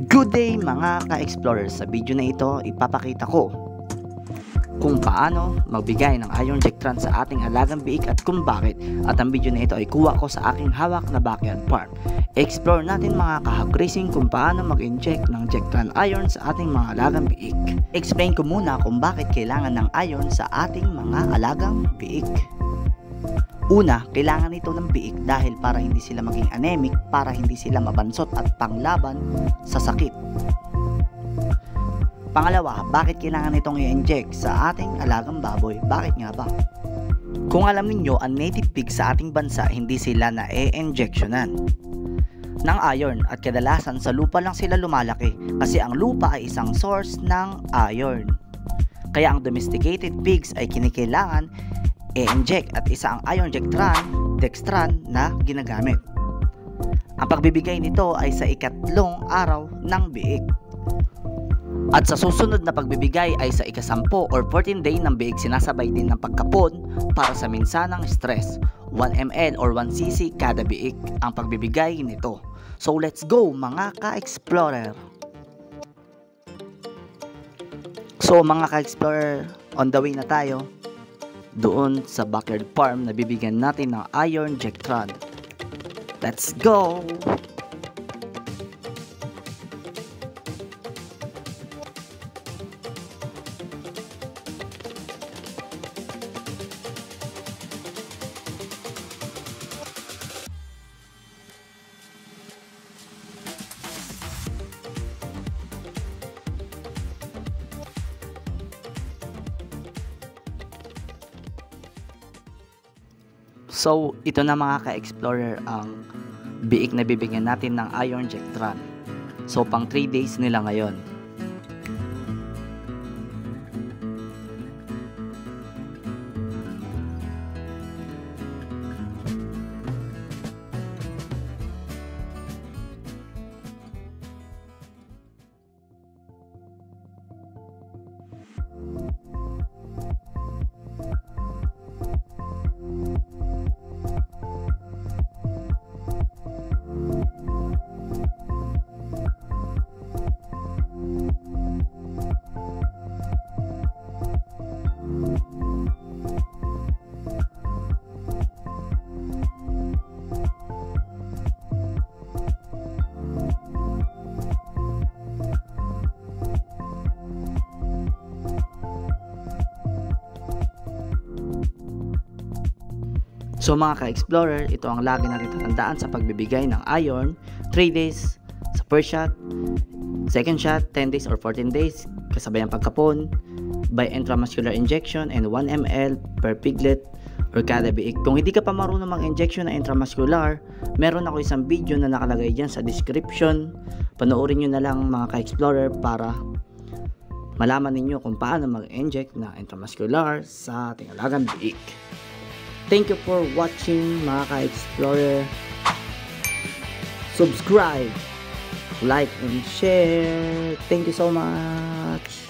Good day mga ka-explorers! Sa video na ito, ipapakita ko kung paano magbigay ng iron Jectran sa ating alagang biik at kung bakit. At ang video na ito ay kuha ko sa aking hawak na backyard farm. Explore natin mga kahag-racing kung paano mag-inject ng Jectran iron sa ating mga alagang biik. Explain ko muna kung bakit kailangan ng iron sa ating mga alagang biik. Una, kailangan ito ng biik dahil para hindi sila maging anemic, para hindi sila mabansot at panglaban sa sakit. Pangalawa, bakit kailangan itong i-inject sa ating alagang baboy? Bakit nga ba? Kung alam ninyo, ang native pig sa ating bansa, hindi sila na-e-injectionan ng iron at kadalasan sa lupa lang sila lumalaki kasi ang lupa ay isang source ng iron. Kaya ang domesticated pigs ay kinikailangan i-inject at isa ang iron Jectran na ginagamit. Ang pagbibigay nito ay sa ikatlong araw ng biik. At sa susunod na pagbibigay ay sa ika-10 or 14 day ng biik, sinasabay din ng pagkapon para sa minsanang stress. 1 ml or 1 cc kada biik ang pagbibigay nito. So let's go mga ka-explorer! So mga ka-explorer, on the way na tayo doon sa backyard farm na bibigyan natin ng iron Jectran. Let's go! So, ito na mga ka-explorer ang biik na bibigyan natin ng iron Jectran. So, pang 3 days nila ngayon. So mga ka-explorer, ito ang lagi natin tatandaan sa pagbibigay ng iron. 3 days sa first shot, second shot, 10 days or 14 days kasabay ang pagkapon by intramuscular injection and 1 ml per piglet or kada biik. Kung hindi ka pa marunong mag-injection na intramuscular, meron ako isang video na nakalagay dyan sa description. Panoorin nyo na lang mga ka-explorer para malaman ninyo kung paano mag-inject na intramuscular sa ating alagang biik. Thank you for watching mga ka-explorer. Subscribe, like, and share. Thank you so much.